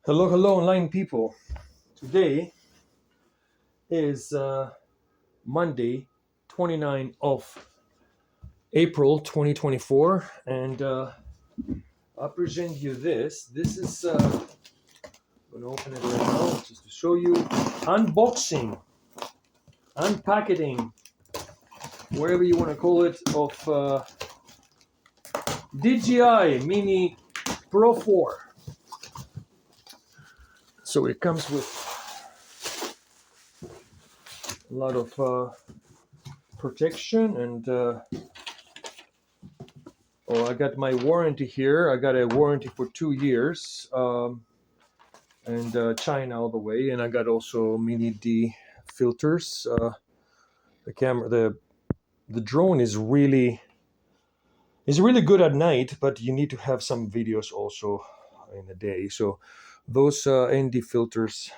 Hello, hello, online people. Today is Monday, 29th of April 2024, and I'll present you this. This is, I'm going to open it right now just to show you unboxing, unpacketing, whatever you want to call it, of DJI MINI Pro 4. So it comes with a lot of protection and I got my warranty here. I got a warranty for 2 years, and China all the way. And I got also mini D filters. The camera, the drone is really good at night, but you need to have some videos also in the day. So those ND filters,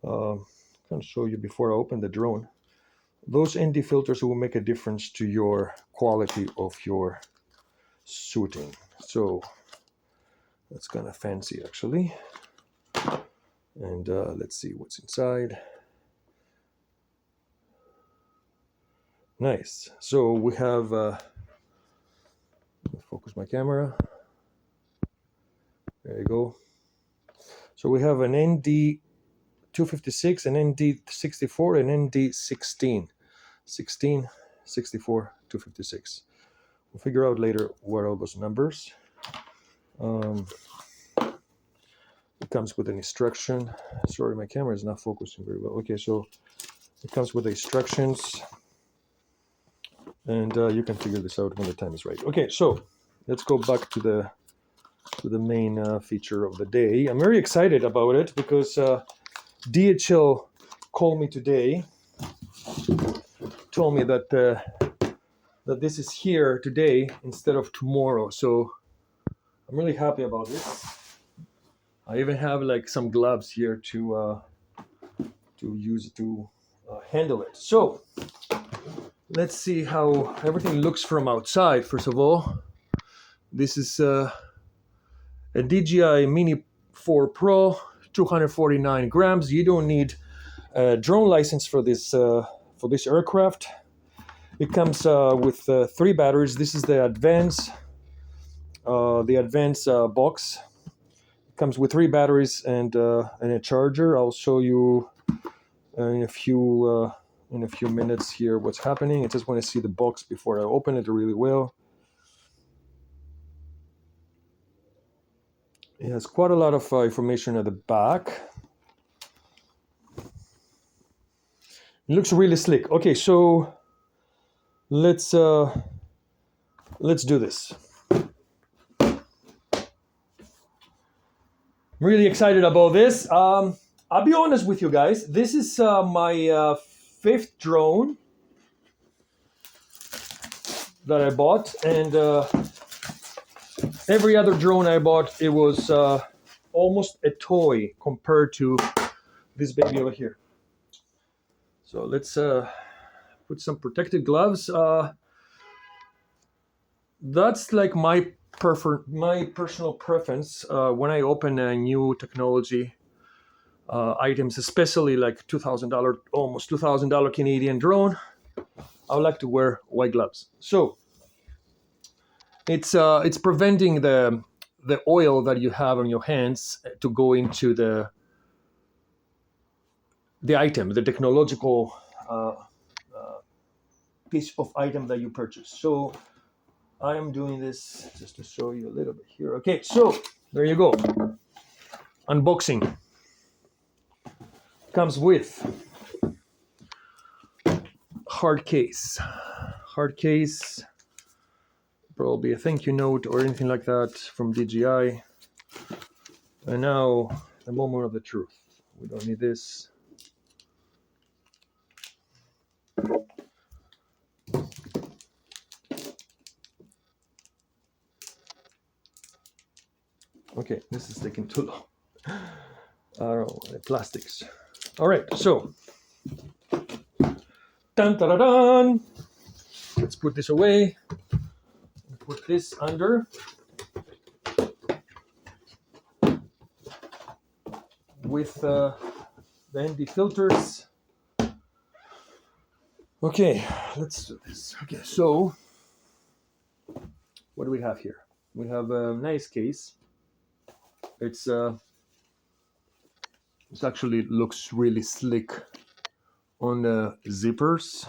I'll show you before I open the drone. Those ND filters will make a difference to your quality of your shooting. So that's kind of fancy actually. And let's see what's inside. Nice. So we have, focus my camera. There you go. So we have an ND 256, an ND 64, and ND 16. 16, 64, 256. We'll figure out later what are all those numbers. It comes with an instruction. Sorry, my camera is not focusing very well. Okay, so it comes with the instructions, and you can figure this out when the time is right. Okay, so let's go back to the main feature of the day. I'm very excited about it because DHL called me today, told me that that this is here today instead of tomorrow. So I'm really happy about this. I even have like some gloves here to use to handle it. So let's see how everything looks from outside. First of all, this is a DJI MINI 4 Pro, 249 grams. You don't need a drone license for this aircraft. It comes with 3 batteries. This is the advanced box. It comes with 3 batteries and a charger. I'll show you in a few minutes here what's happening. I just want to see the box before I open it really well. It has quite a lot of information at the back. It looks really slick. Okay, so let's do this. I'm really excited about this. I'll be honest with you guys. This is my 5th drone that I bought, and every other drone I bought, it was almost a toy compared to this baby over here. So let's put some protective gloves. That's like my personal preference when I open a new technology items, especially like $2,000, almost $2,000 Canadian drone. I would like to wear white gloves. So it's preventing the oil that you have on your hands to go into the item, the technological piece of item that you purchase. So I am doing this just to show you a little bit here. Okay, so there you go. Unboxing. Comes with hard case. Probably a thank you note or anything like that from DJI. And now the moment of the truth. We don't need this. Okay, this is taking too long. The plastics. All right, so dun, dun, dun, dun. Let's put this away. Put this under. with the ND filters. Okay, let's do this. Okay, so what do we have here? We have a nice case. It's actually looks really slick on the zippers.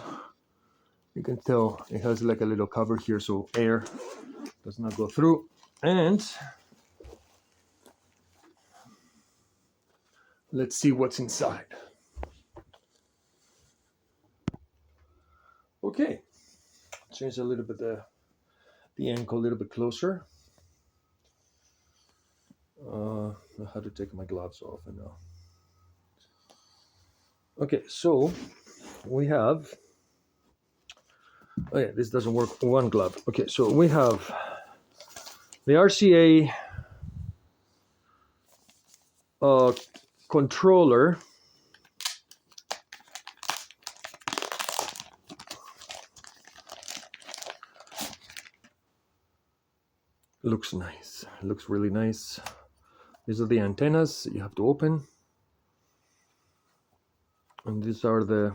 You can tell it has like a little cover here so air does not go through. And let's see what's inside. Okay, change a little bit the angle a little bit closer. I had to take my gloves off and now. Okay, so we have. Oh yeah, this doesn't work. One glove. Okay, so we have the RCA controller. Looks nice. Looks really nice. These are the antennas you have to open, and these are the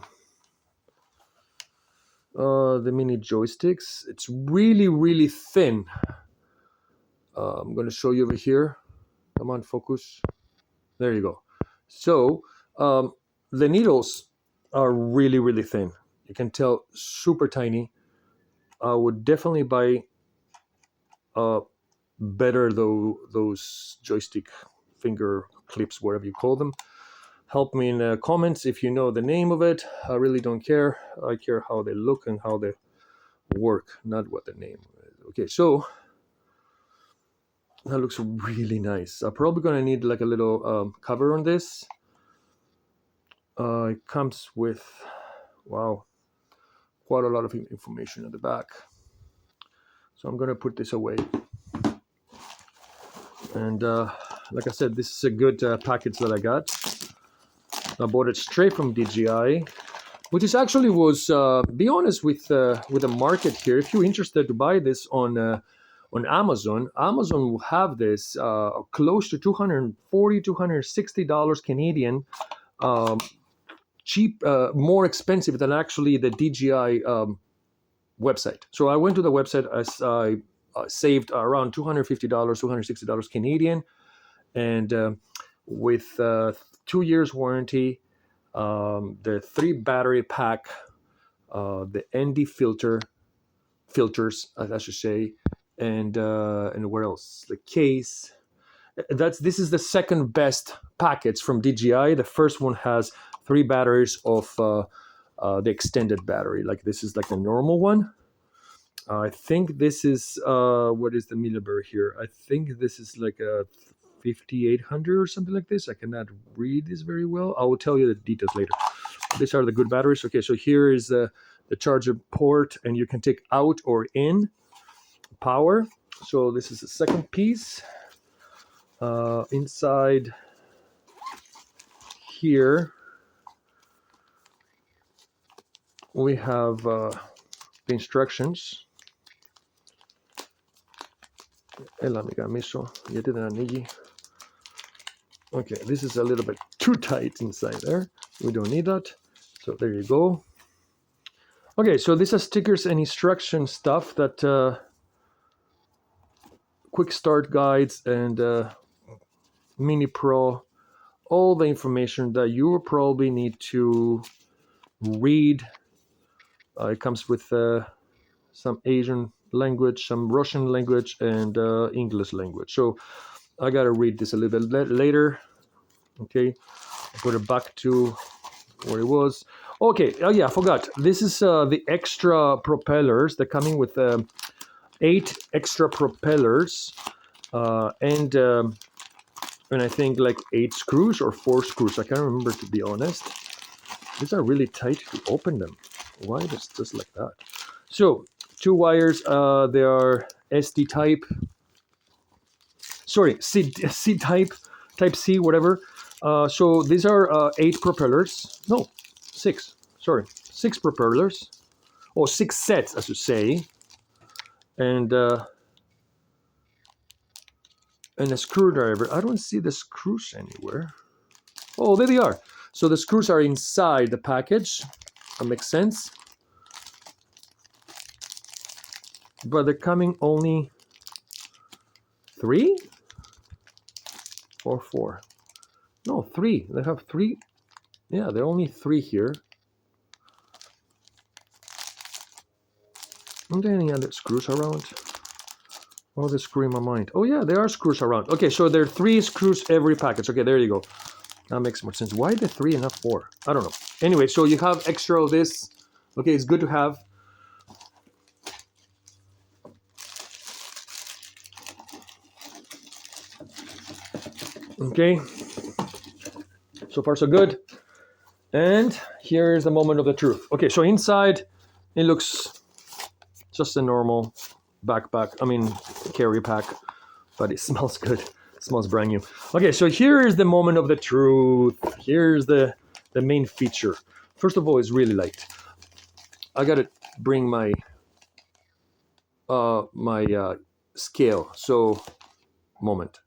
mini joysticks. It's really thin. I'm going to show you over here. Come on, focus. There you go. So the needles are really thin. You can tell, super tiny. I would definitely buy better though those joystick finger clips, whatever you call them. Help me in the comments if you know the name of it. I really don't care. I care how they look and how they work, not what the name is. Okay, so that looks really nice. I'm probably gonna need like a little cover on this. It comes with, wow, quite a lot of information at the back. So I'm gonna put this away. And like I said, this is a good package that I got. I bought it straight from DJI, which is actually was, be honest with the market here. If you're interested to buy this on Amazon, Amazon will have this close to $240, $260 Canadian, cheap, more expensive than actually the DJI website. So I went to the website, I saved around $250, $260 Canadian, and with 2 years warranty, the 3 battery pack, the ND filters, I should say, and what else? The case. This is the second best package from DJI. The first one has 3 batteries of the extended battery. Like this is like the normal one. I think this is what is the millibar here? I think this is like a 5800 or something like this. I cannot read this very well. I will tell you the details later. These are the good batteries. Okay, so here is the charger port, and you can take out or in power. So this is the second piece. Inside here we have the instructions. Okay, this is a little bit too tight inside there. We don't need that. So there you go. Okay, so these are stickers and instruction stuff that quick start guides and Mini Pro, all the information that you will probably need to read. It comes with some Asian language, some Russian language, and English language. So I gotta read this a little bit later. Okay, put it back to where it was. Okay, oh yeah, I forgot. This is the extra propellers. They're coming with 8 extra propellers and I think like 8 screws or 4 screws. I can't remember, to be honest. These are really tight to open them. Why is it just like that? So 2 wires. They are SD type. Sorry, C type, type C, whatever. So these are 8 propellers. No, 6. Sorry, 6 propellers, or 6 sets, I should say, and a screwdriver. I don't see the screws anywhere. Oh, there they are. So the screws are inside the package. That makes sense. But they're coming only 3 or 4. No, 3. They have 3. Yeah, there are only 3 here. Aren't there any other screws around? Oh, they're screwing my mind. Oh yeah, there are screws around. Okay, so there are 3 screws every package. Okay, there you go. That makes more sense. Why the 3 and not 4? I don't know. Anyway, so you have extra of this. Okay, it's good to have. Okay, so far so good. And here's the moment of the truth. Okay, so inside it looks just a normal backpack, carry pack, but it smells good. It smells brand new. Okay, so here is the moment of the truth. Here's the main feature. First of all, it's really light. I gotta bring my scale. So, moment.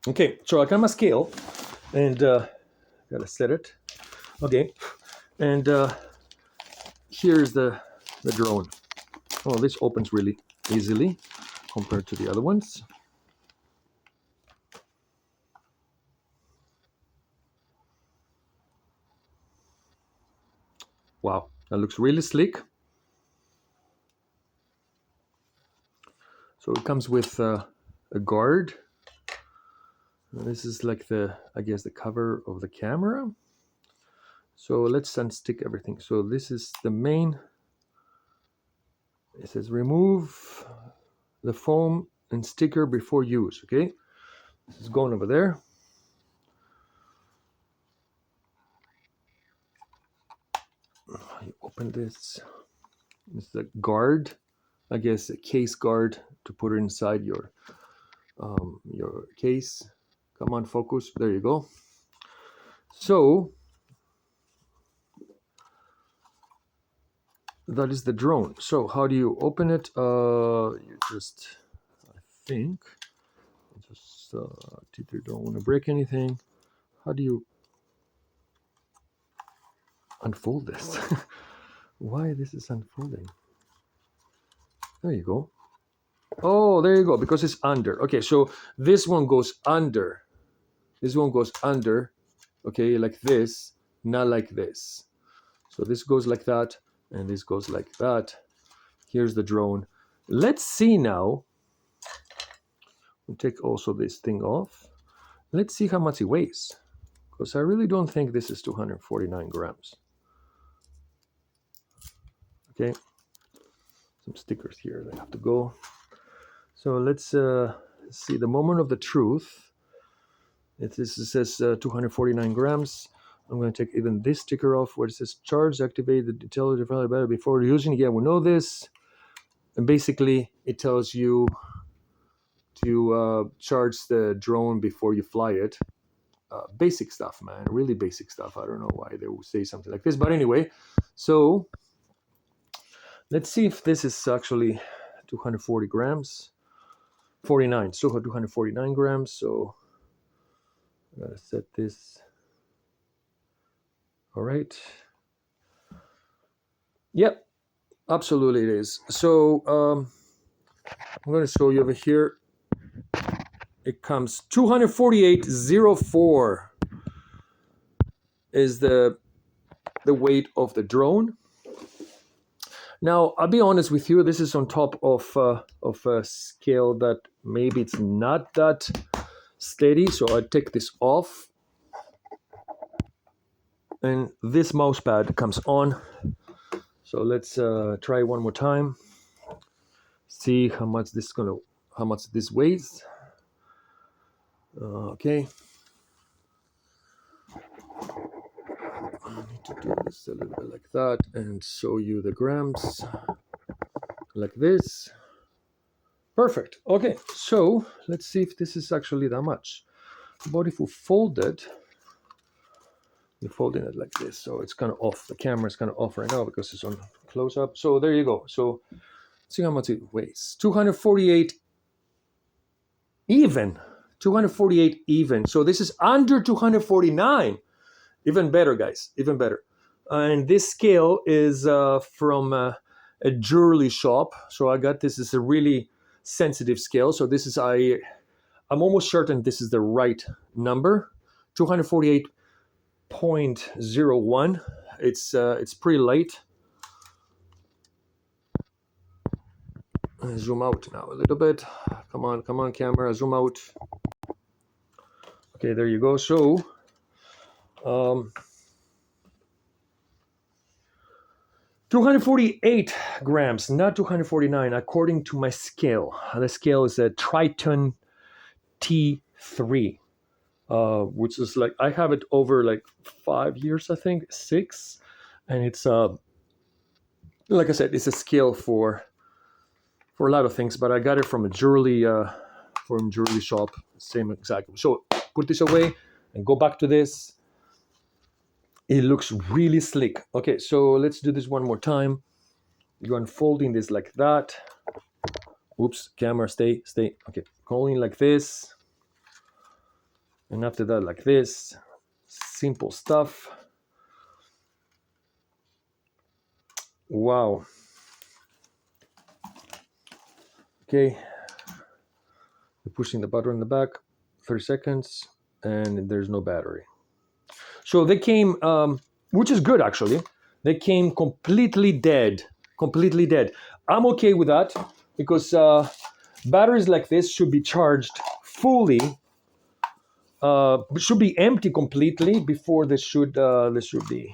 Okay, so I got my scale, and gotta set it. Okay, and here's the drone. Oh, this opens really easily compared to the other ones. Wow, that looks really sleek. So it comes with a guard. This is like the cover of the camera. So let's unstick everything. So this is the main. It says remove the foam and sticker before use. Okay, this is going over there. You open this. It's the guard, a case guard to put it inside your case. Come on, focus. There you go. So that is the drone. So how do you open it? You just, I think, just you don't want to break anything. How do you unfold this? Why this is unfolding? There you go. Oh, there you go, because it's under. Okay, so this one goes under. This one goes under, okay, like this, not like this. So this goes like that, and this goes like that. Here's the drone. Let's see now. We'll take also this thing off. Let's see how much it weighs, because I really don't think this is 249 grams. Okay, some stickers here that have to go. So let's see the moment of the truth. It says 249 grams. I'm going to take even this sticker off where it says charge, activate the intelligent battery before using it. Yeah, we know this. And basically, it tells you to charge the drone before you fly it. Basic stuff, man. Really basic stuff. I don't know why they would say something like this. But anyway, so let's see if this is actually 240 grams. 49. So 249 grams. So I'm going to set this. All right. Yep, absolutely it is. So I'm going to show you over here. It comes 248.04 is the weight of the drone. Now, I'll be honest with you. This is on top of a scale that maybe it's not that steady. So I take this off. And this mouse pad comes on. So let's try one more time. See how much this weighs. Okay. I need to do this a little bit like that and show you the grams like this. Perfect. Okay, so let's see if this is actually that much. But if we fold it, you're folding it like this, so it's kind of off. The camera is kind of off right now because it's on close up. So there you go. So see how much it weighs. 248, even 248 even. So this is under 249. Even better, guys, even better. And this scale is from a jewelry shop. So I got this is a really sensitive scale. So this is I'm almost certain this is the right number, 248.01. It's pretty late. Zoom out now a little bit. Come on, camera, zoom out. Okay, there you go. So 248 grams, not 249, according to my scale. The scale is a Triton T3, which is like, I have it over like 5 years, I think, 6. And it's, like I said, it's a scale for a lot of things, but I got it from a jewelry shop, same exactly. So put this away and go back to this. It looks really slick. Okay, so let's do this one more time. You're unfolding this like that. Oops, camera, stay. Okay, going like this. And after that, like this. Simple stuff. Wow. Okay. You're pushing the button in the back. 30 seconds. And there's no battery. So they came, which is good actually. They came completely dead. Completely dead. I'm okay with that because batteries like this should be charged fully. Should be empty completely before this should be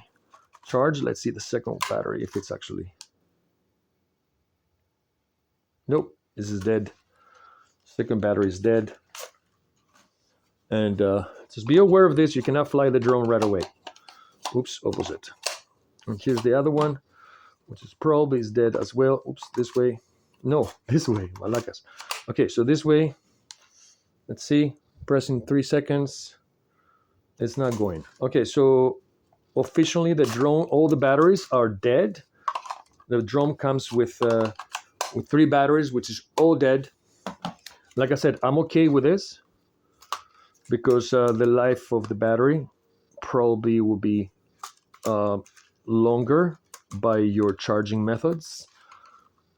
charged. Let's see the second battery if it's actually. Nope, this is dead. Second battery is dead. And just be aware of this. You cannot fly the drone right away. Oops, opposite. And here's the other one, which is probably is dead as well. Oops, this way. No, this way, malacas. Okay, so this way. Let's see. Pressing 3 seconds. It's not going. Okay, so officially the drone, all the batteries are dead. The drone comes with 3 batteries, which is all dead. Like I said, I'm okay with this because the life of the battery probably will be longer by your charging methods.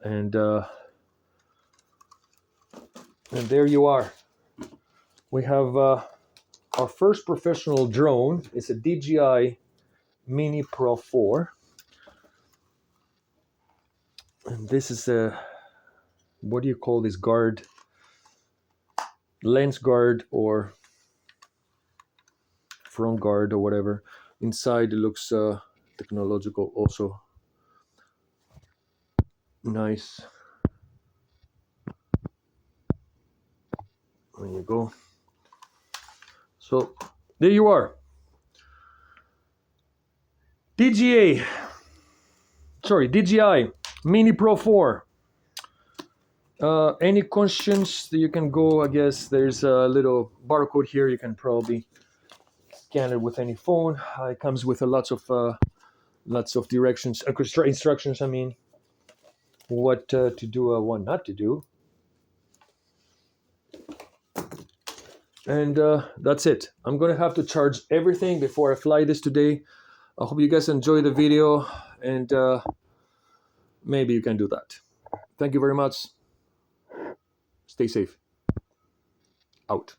And there you are. We have our first professional drone. It's a DJI MINI Pro 4. And this is a, what do you call this guard? Lens guard or front guard or whatever. Inside it looks technological also. Nice. There you go. So there you are. DJI MINI Pro 4. Any questions? You can go, I guess there's a little barcode here. You can probably scan it with any phone. It comes with lots of directions, instructions. I mean, what to do, what not to do. And that's it. I'm gonna have to charge everything before I fly this today. I hope you guys enjoy the video, and maybe you can do that. Thank you very much. Stay safe. Out.